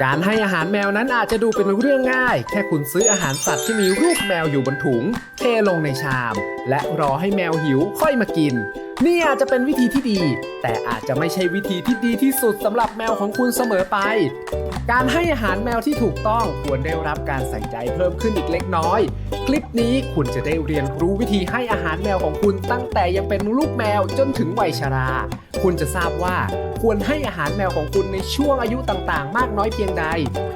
การให้อาหารแมวนั้นอาจจะดูเป็นเรื่องง่ายแค่คุณซื้ออาหารสัตว์ที่มีรูปแมวอยู่บนถุงเทลงในชามและรอให้แมวหิวค่อยมากินนี่อาจจะเป็นวิธีที่ดีแต่อาจจะไม่ใช่วิธีที่ดีที่สุดสำหรับแมวของคุณเสมอไปการให้อาหารแมวที่ถูกต้องควรได้รับการใส่ใจเพิ่มขึ้นอีกเล็กน้อยคลิปนี้คุณจะได้เรียนรู้วิธีให้อาหารแมวของคุณตั้งแต่ยังเป็นลูกแมวจนถึงวัยชราคุณจะทราบว่าควรให้อาหารแมวของคุณในช่วงอายุต่างๆมากน้อยเพียงใด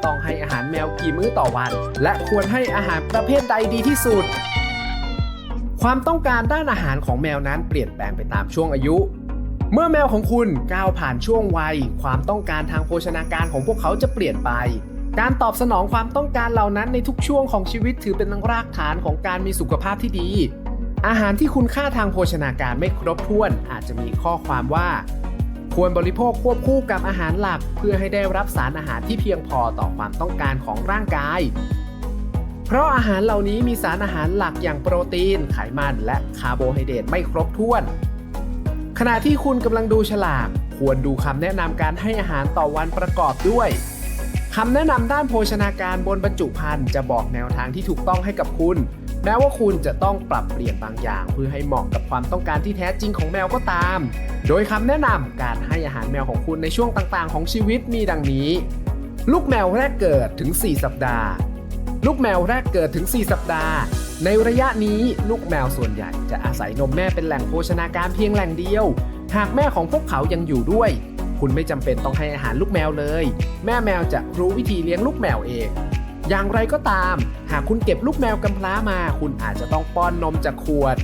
ต้องให้อาหารแมวกี่มื้อต่อวันและควรให้อาหารประเภทใดดีที่สุดความต้องการด้านอาหารของแมวนั้นเปลี่ยนแปลงไปตามช่วงอายุเมื่อแมวของคุณก้าวผ่านช่วงวัยความต้องการทางโภชนาการของพวกเขาจะเปลี่ยนไปการตอบสนองความต้องการเหล่านั้นในทุกช่วงของชีวิตถือเป็นรากฐานของการมีสุขภาพที่ดีอาหารที่คุณค่าทางโภชนาการไม่ครบถ้วนอาจจะมีข้อความว่าควรบริโภคควบคู่กับอาหารหลักเพื่อให้ได้รับสารอาหารที่เพียงพอต่อความต้องการของร่างกายเพราะอาหารเหล่านี้มีสารอาหารหลักอย่างโปรตีนไขมันและคาร์โบไฮเดรตไม่ครบถ้วนขณะที่คุณกำลังดูฉลากควรดูคำแนะนำการให้อาหารต่อวันประกอบด้วยคำแนะนำด้านโภชนาการบนบรรจุภัณฑ์จะบอกแนวทางที่ถูกต้องให้กับคุณแม้ว่าคุณจะต้องปรับเปลี่ยนบางอย่างเพื่อให้เหมาะกับความต้องการที่แท้จริงของแมวก็ตามโดยคำแนะนำการให้อาหารแมวของคุณในช่วงต่างๆของชีวิตมีดังนี้ลูกแมวแรกเกิดถึง4สัปดาห์ลูกแมวแรกเกิดถึง4สัปดาห์ในระยะนี้ลูกแมวส่วนใหญ่จะอาศัยนมแม่เป็นแหล่งโภชนาการเพียงแหล่งเดียวหากแม่ของพวกเขายังอยู่ด้วยคุณไม่จำเป็นต้องให้อาหารลูกแมวเลยแม่แมวจะรู้วิธีเลี้ยงลูกแมวเองอย่างไรก็ตามหากคุณเก็บลูกแมวกำพร้ามาคุณอาจจะต้องป้อนนมจากขวด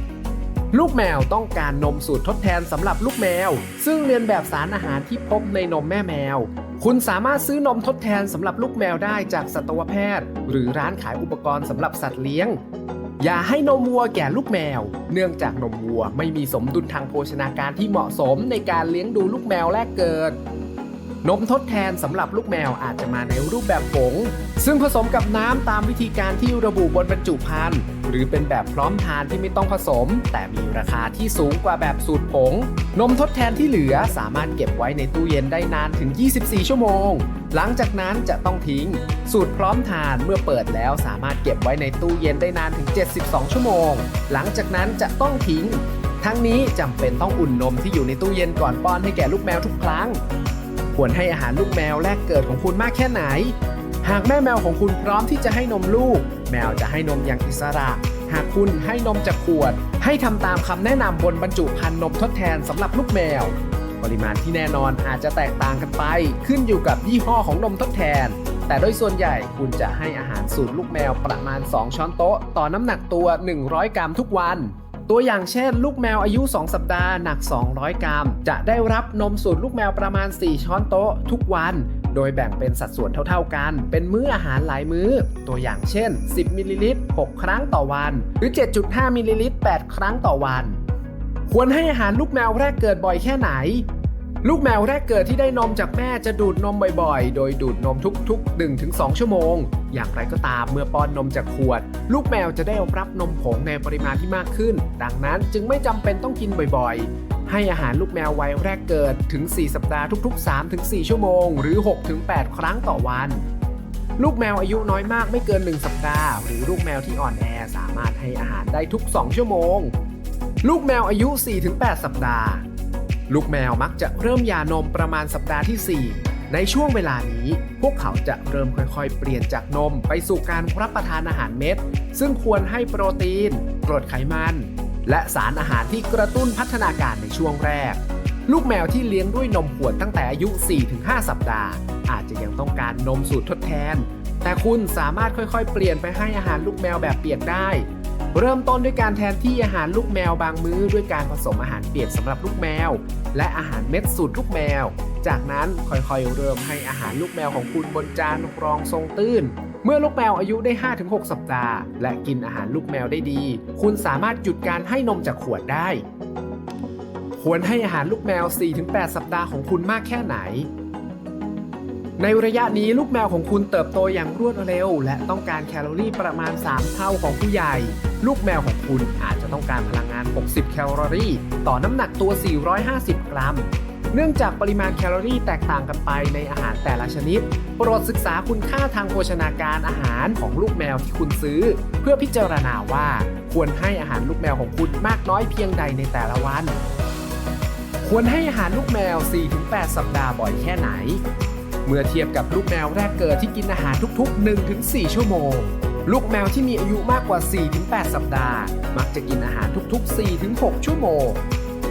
ลูกแมวต้องการนมสูตรทดแทนสำหรับลูกแมวซึ่งเรียนแบบสารอาหารที่พบในนมแม่แมวคุณสามารถซื้อนมทดแทนสำหรับลูกแมวได้จากสัตวแพทย์หรือร้านขายอุปกรณ์สำหรับสัตว์เลี้ยงอย่าให้นมวัวแก่ลูกแมวเนื่องจากนมวัวไม่มีสมดุลทางโภชนาการที่เหมาะสมในการเลี้ยงดูลูกแมวแรกเกิดนมทดแทนสำหรับลูกแมวอาจจะมาในรูปแบบผงซึ่งผสมกับน้ำตามวิธีการที่ระบุบนบรรจุภัณฑ์หรือเป็นแบบพร้อมทานที่ไม่ต้องผสมแต่มีราคาที่สูงกว่าแบบสูตรผงนมทดแทนที่เหลือสามารถเก็บไว้ในตู้เย็นได้นานถึง24ชั่วโมงหลังจากนั้นจะต้องทิ้งสูตรพร้อมทานเมื่อเปิดแล้วสามารถเก็บไว้ในตู้เย็นได้นานถึง72ชั่วโมงหลังจากนั้นจะต้องทิ้งทั้งนี้จำเป็นต้องอุ่นนมที่อยู่ในตู้เย็นก่อนป้อนให้แก่ลูกแมวทุกครั้งควรให้อาหารลูกแมวแรกเกิดของคุณมากแค่ไหนหากแม่แมวของคุณพร้อมที่จะให้นมลูกแมวจะให้นมอย่างอิสระหากคุณให้นมจากขวดให้ทำตามคำแนะนำบนบรรจุภัณฑ์นมทดแทนสำหรับลูกแมวปริมาณที่แน่นอนอาจจะแตกต่างกันไปขึ้นอยู่กับยี่ห้อของนมทดแทนแต่โดยส่วนใหญ่คุณจะให้อาหารสูตรลูกแมวประมาณ2ช้อนโต๊ะต่อน้ำหนักตัว100กรัมทุกวันตัวอย่างเช่นลูกแมวอายุ2สัปดาห์หนัก200กรัมจะได้รับนมสูตรลูกแมวประมาณ4ช้อนโต๊ะทุกวันโดยแบ่งเป็นสัดส่วนเท่าๆกันเป็นมื้ออาหารหลายมื้อตัวอย่างเช่น10มิลลิลิตร6ครั้งต่อวันหรือ 7.5 มิลลิลิตร8ครั้งต่อวันควรให้อาหารลูกแมวแรกเกิดบ่อยแค่ไหนลูกแมวแรกเกิดที่ได้นมจากแม่จะดูดนมบ่อยๆโดยดูดนมทุกๆ 1-2 ชั่วโมงอย่างไรก็ตามเมื่อป้อนนมจากขวดลูกแมวจะได้รับนมผงในปริมาณที่มากขึ้นดังนั้นจึงไม่จำเป็นต้องกินบ่อยๆให้อาหารลูกแมววัยแรกเกิดถึง4สัปดาห์ทุกๆ 3-4 ชั่วโมงหรือ 6-8 ครั้งต่อวันลูกแมวอายุน้อยมากไม่เกิน1สัปดาห์หรือลูกแมวที่อ่อนแอสามารถให้อาหารได้ทุก2ชั่วโมงลูกแมวอายุ 4-8 สัปดาห์ลูกแมวมักจะเริ่มหย่านมประมาณสัปดาห์ที่4ในช่วงเวลานี้พวกเขาจะเริ่มค่อยๆเปลี่ยนจากนมไปสู่การรับประทานอาหารเม็ดซึ่งควรให้โปรตีนกรดไขมันและสารอาหารที่กระตุ้นพัฒนาการในช่วงแรกลูกแมวที่เลี้ยงด้วยนมขวดตั้งแต่อายุ 4-5 สัปดาห์อาจจะยังต้องการนมสูตรทดแทนแต่คุณสามารถค่อยๆเปลี่ยนไปให้อาหารลูกแมวแบบเปียกได้เริ่มต้นด้วยการแทนที่อาหารลูกแมวบางมื้อด้วยการผสมอาหารเปียกสำหรับลูกแมวและอาหารเม็ดสูตรลูกแมวจากนั้นค่อยๆเริ่มให้อาหารลูกแมวของคุณบนจานรองทรงตื้นเมื่อลูกแมวอายุได้ 5-6 สัปดาห์และกินอาหารลูกแมวได้ดีคุณสามารถหยุดการให้นมจากขวดได้ควรให้อาหารลูกแมว 4-8 สัปดาห์ของคุณมากแค่ไหนในระยะนี้ลูกแมวของคุณเติบโตอย่างรวดเร็วและต้องการแคลอรี่ประมาณ3เท่าของผู้ใหญ่ลูกแมวของคุณอาจจะต้องการพลังงาน60แคลอรี่ต่อน้ำหนักตัว450กรัม เนื่องจากปริมาณแคลอรี่แตกต่างกันไปในอาหารแต่ละชนิดโปรดศึกษาคุณค่าทางโภชนาการอาหารของลูกแมวที่คุณซื้อเพื่อพิจารณาว่าควรให้อาหารลูกแมวของคุณมากน้อยเพียงใดในแต่ละวันควรให้อาหารลูกแมว 4-8 สัปดาห์บ่อยแค่ไหนเมื่อเทียบกับลูกแมวแรกเกิดที่กินอาหารทุกๆ 1-4 ชั่วโมงลูกแมวที่มีอายุมากกว่า 4-8 สัปดาห์มักจะกินอาหารทุกๆ 4-6 ชั่วโมง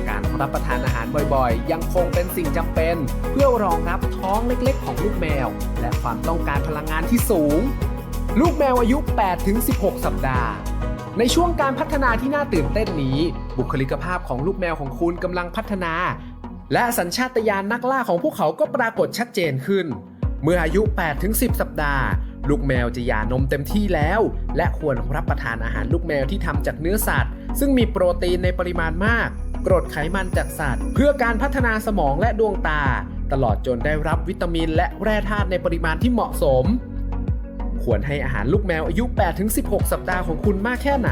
การรับประทานอาหารบ่อยๆยังคงเป็นสิ่งจำเป็นเพื่อรองรับท้องเล็กๆของลูกแมวและความต้องการพลังงานที่สูงลูกแมวอายุ 8-16 สัปดาห์ในช่วงการพัฒนาที่น่าตื่นเต้นนี้บุคลิกภาพของลูกแมวของคุณกำลังพัฒนาและสัญชาตญาณนักล่าของพวกเขาก็ปรากฏชัดเจนขึ้นเมื่ออายุ 8-10 สัปดาห์ลูกแมวจะหย่านมเต็มที่แล้วและควรรับประทานอาหารลูกแมวที่ทำจากเนื้อสัตว์ซึ่งมีโปรตีนในปริมาณมากกรดไขมันจากสัตว์เพื่อการพัฒนาสมองและดวงตาตลอดจนได้รับวิตามินและแร่ธาตุในปริมาณที่เหมาะสมควรให้อาหารลูกแมวอายุ 8-16 สัปดาห์ของคุณมากแค่ไหน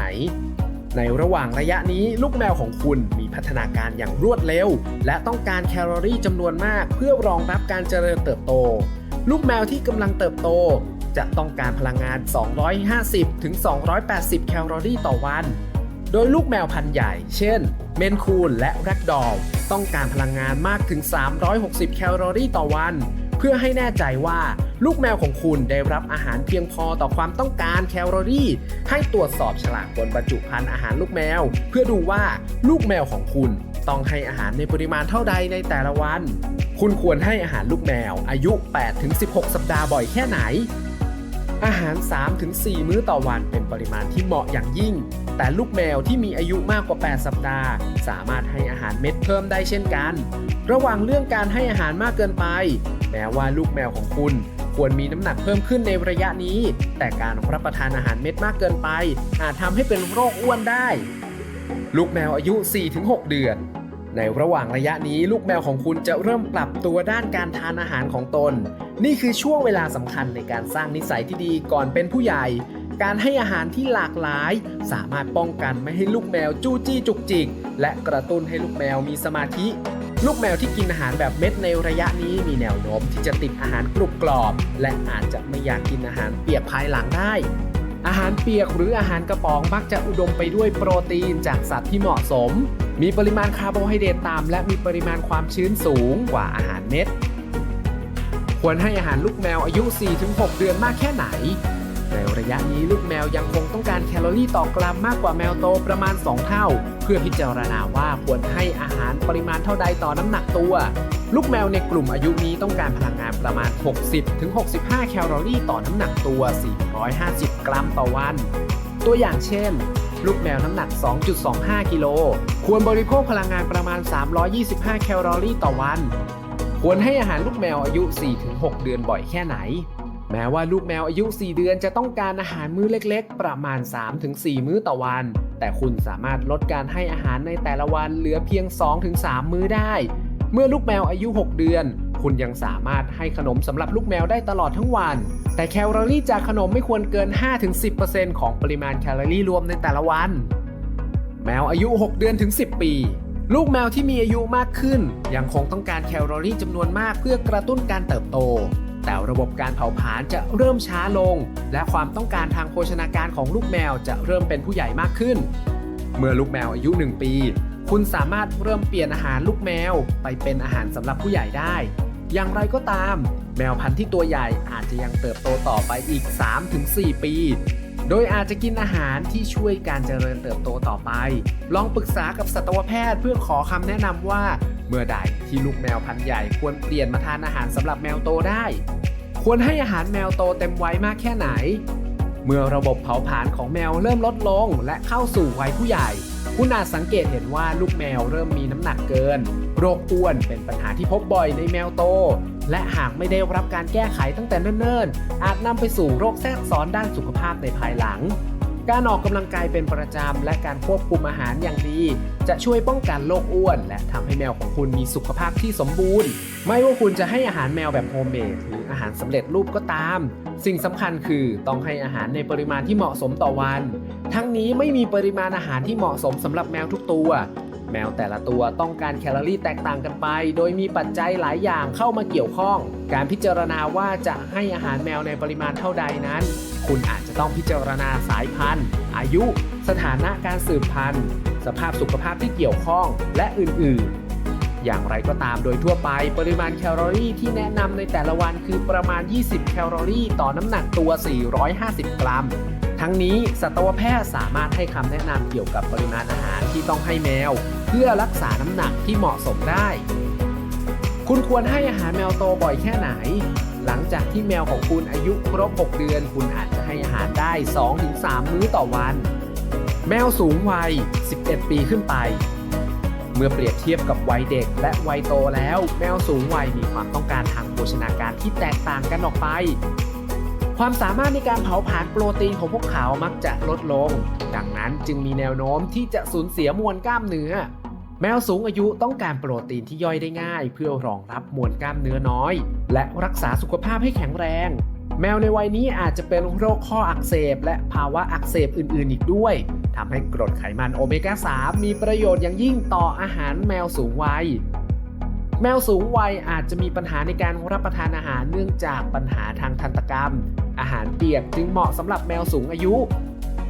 ในระหว่างระยะนี้ลูกแมวของคุณมีพัฒนาการอย่างรวดเร็วและต้องการแคลอรี่จำนวนมากเพื่อรองรับการเจริญเติบโตลูกแมวที่กำลังเติบโตจะต้องการพลังงาน 250-280 แคลอรี่ต่อวันโดยลูกแมวพันธุ์ใหญ่เช่นเมนคูนและแร็กดอลต้องการพลังงานมากถึง 360 แคลอรี่ต่อวันเพื่อให้แน่ใจว่าลูกแมวของคุณได้รับอาหารเพียงพอต่อความต้องการแคลอรี่ให้ตรวจสอบฉลากบนบรรจุภัณฑ์อาหารลูกแมวเพื่อดูว่าลูกแมวของคุณต้องให้อาหารในปริมาณเท่าใดในแต่ละวันคุณควรให้อาหารลูกแมวอายุ 8-16 สัปดาห์บ่อยแค่ไหนอาหาร 3-4 มื้อต่อวันเป็นปริมาณที่เหมาะอย่างยิ่งแต่ลูกแมวที่มีอายุมากกว่า 8 สัปดาห์สามารถให้อาหารเม็ดเพิ่มได้เช่นกันระหว่างเรื่องการให้อาหารมากเกินไปแม้ว่าลูกแมวของคุณควรมีน้ำหนักเพิ่มขึ้นในระยะนี้แต่การรับประทานอาหารเม็ดมากเกินไปอาจทำให้เป็นโรคอ้วนได้ลูกแมวอายุ 4-6 เดือนในระหว่างระยะนี้ลูกแมวของคุณจะเริ่มปรับตัวด้านการทานอาหารของตนนี่คือช่วงเวลาสำคัญในการสร้างนิสัยที่ดีก่อนเป็นผู้ใหญ่การให้อาหารที่หลากหลายสามารถป้องกันไม่ให้ลูกแมวจู้จี้จุกจิกและกระตุ้นให้ลูกแมวมีสมาธิลูกแมวที่กินอาหารแบบเม็ดในระยะนี้มีแนวโน้มที่จะติดอาหารกรุบกรอบและอาจจะไม่อยากกินอาหารเปียกภายหลังได้อาหารเปียกหรืออาหารกระป๋องมักจะอุดมไปด้วยโปรตีนจากสัตว์ที่เหมาะสมมีปริมาณคาร์โบไฮเดรตต่ำและมีปริมาณความชื้นสูงกว่าอาหารเม็ดควรให้อาหารลูกแมวอายุ 4-6 เดือนมากแค่ไหนในระยะนี้ลูกแมวยังคงต้องการแคลอรี่ต่อกรัมมากกว่าแมวโตประมาณ 2 เท่าเพื่อพิจารณาว่าควรให้อาหารปริมาณเท่าใดต่อน้ำหนักตัวลูกแมวในกลุ่มอายุนี้ต้องการพลังงานประมาณ 60-65 แคลอรี่ต่อน้ำหนักตัว 450 กรัมต่อวันตัวอย่างเช่นลูกแมวน้ำหนัก 2.25 กิโลควรบริโภคพลังงานประมาณ 325 แคลอรี่ต่อวันควรให้อาหารลูกแมวอายุ 4-6 เดือนบ่อยแค่ไหนแม้ว่าลูกแมวอายุ 4 เดือนจะต้องการอาหารมื้อเล็กๆประมาณ 3-4 มื้อต่อวันแต่คุณสามารถลดการให้อาหารในแต่ละวันเหลือเพียง 2-3 มื้อได้เมื่อลูกแมวอายุ 6 เดือนคุณยังสามารถให้ขนมสำหรับลูกแมวได้ตลอดทั้งวันแต่แคลอรี่จากขนมไม่ควรเกิน 5-10% ของปริมาณแคลอรี่รวมในแต่ละวันแมวอายุ 6 เดือนถึง 10 ปีลูกแมวที่มีอายุมากขึ้นยังคงต้องการแคลอรี่จำนวนมากเพื่อกระตุ้นการเติบโตแต่ระบบการเผาผลาญจะเริ่มช้าลงและความต้องการทางโภชนาการของลูกแมวจะเริ่มเป็นผู้ใหญ่มากขึ้นเมื่อลูกแมวอายุ 1 ปีคุณสามารถเริ่มเปลี่ยนอาหารลูกแมวไปเป็นอาหารสำหรับผู้ใหญ่ได้อย่างไรก็ตามแมวพันธุ์ที่ตัวใหญ่อาจจะยังเติบโตต่อไปอีก 3-4 ปีโดยอาจจะกินอาหารที่ช่วยการเจริญเติบโตต่อไปลองปรึกษากับสัตวแพทย์เพื่อขอคำแนะนำว่าเมื่อใดที่ลูกแมวพันธุ์ใหญ่ควรเปลี่ยนมาทานอาหารสำหรับแมวโตได้ควรให้อาหารแมวโตเต็มวัยมากแค่ไหนเมื่อระบบเผาผลาญของแมวเริ่มลดลงและเข้าสู่วัยผู้ใหญ่คุณอาจสังเกตเห็นว่าลูกแมวเริ่มมีน้ำหนักเกินโรคอ้วนเป็นปัญหาที่พบบ่อยในแมวโตและหากไม่ได้รับการแก้ไขตั้งแต่เนิ่นๆอาจนำไปสู่โรคแทรกซ้อนด้านสุขภาพในภายหลังการออกกำลังกายเป็นประจำและการควบคุมอาหารอย่างดีจะช่วยป้องกันโรคอ้วนและทำให้แมวของคุณมีสุขภาพที่สมบูรณ์ไม่ว่าคุณจะให้อาหารแมวแบบโฮมเมดหรืออาหารสำเร็จรูปก็ตามสิ่งสำคัญคือต้องให้อาหารในปริมาณที่เหมาะสมต่อวันทั้งนี้ไม่มีปริมาณอาหารที่เหมาะสมสำหรับแมวทุกตัว แมวแต่ละตัวต้องการแคลอรี่แตกต่างกันไปโดยมีปัจจัยหลายอย่างเข้ามาเกี่ยวข้องการพิจารณาว่าจะให้อาหารแมวในปริมาณเท่าใดนั้นคุณอาจจะต้องพิจารณาสายพันธุ์อายุสถานะการสืบพันธุ์สภาพสุขภาพที่เกี่ยวข้องและอื่นๆอย่างไรก็ตามโดยทั่วไปปริมาณแคลอรี่ที่แนะนำในแต่ละวันคือประมาณ20แคลอรี่ต่อน้ำหนักตัว450 กรัมทั้งนี้สัตวแพทย์สามารถให้คำแนะนำเกี่ยวกับปริมาณอาหารที่ต้องให้แมวเพื่อรักษาน้ำหนักที่เหมาะสมได้คุณควรให้อาหารแมวโตบ่อยแค่ไหนหลังจากที่แมวของคุณอายุครบ6เดือนคุณอาจจะให้อาหารได้ 2-3 มื้อต่อวันแมวสูงวัย11 ปีขึ้นไปเมื่อเปรียบเทียบกับวัยเด็กและวัยโตแล้วแมวสูงวัยมีความต้องการทางโภชนาการที่แตกต่างกันออกไปความสามารถในการเผาผลาญโปรตีนของพวกเขามักจะลดลงดังนั้นจึงมีแนวโน้มที่จะสูญเสียมวลกล้ามเนื้อแมวสูงอายุต้องการโปรตีนที่ย่อยได้ง่ายเพื่อรองรับมวลกล้ามเนื้อน้อยและรักษาสุขภาพให้แข็งแรงแมวในวัยนี้อาจจะเป็นโรคข้ออักเสบและภาวะอักเสบอื่นๆอีกด้วยทำให้กรดไขมันโอเมก้า 3 มีประโยชน์อย่างยิ่งต่ออาหารแมวสูงวัยแมวสูงวัยอาจจะมีปัญหาในการรับประทานอาหารเนื่องจากปัญหาทางทันตกรรมอาหารเปียกจึงเหมาะสำหรับแมวสูงอายุ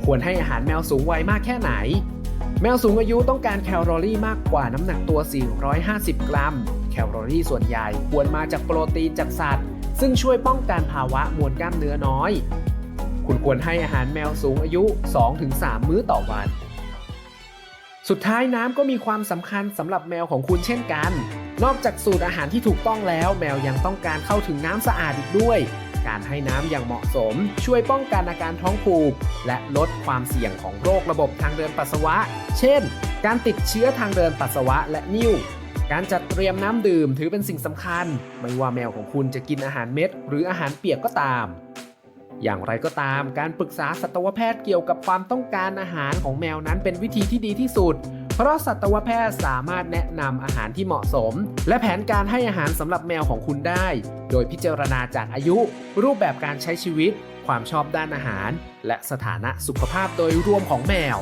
ควรให้อาหารแมวสูงวัยมากแค่ไหนแมวสูงอายุต้องการแคลอรี่มากกว่าน้ำหนักตัว450 กรัมแคลอรี่ส่วนใหญ่ควรมาจากโปรตีนจากสัตว์ซึ่งช่วยป้องกันภาวะมวลกล้ามเนื้อน้อยคุณควรให้อาหารแมวสูงอายุ 2-3 มื้อต่อวันสุดท้ายน้ำก็มีความสำคัญสำหรับแมวของคุณเช่นกันนอกจากสูตรอาหารที่ถูกต้องแล้วแมวยังต้องการเข้าถึงน้ำสะอาดอีกด้วยการให้น้ำอย่างเหมาะสมช่วยป้องกันอาการท้องผูกและลดความเสี่ยงของโรคระบบทางเดินปัสสาวะเช่นการติดเชื้อทางเดินปัสสาวะและนิ่วการจัดเตรียมน้ำดื่มถือเป็นสิ่งสำคัญไม่ว่าแมวของคุณจะกินอาหารเม็ดหรืออาหารเปียกก็ตามอย่างไรก็ตามการปรึกษาสัตวแพทย์เกี่ยวกับความต้องการอาหารของแมวนั้นเป็นวิธีที่ดีที่สุดเพราะสัตวแพทย์สามารถแนะนำอาหารที่เหมาะสมและแผนการให้อาหารสำหรับแมวของคุณได้โดยพิจารณาจากอายุรูปแบบการใช้ชีวิตความชอบด้านอาหารและสถานะสุขภาพโดยรวมของแมว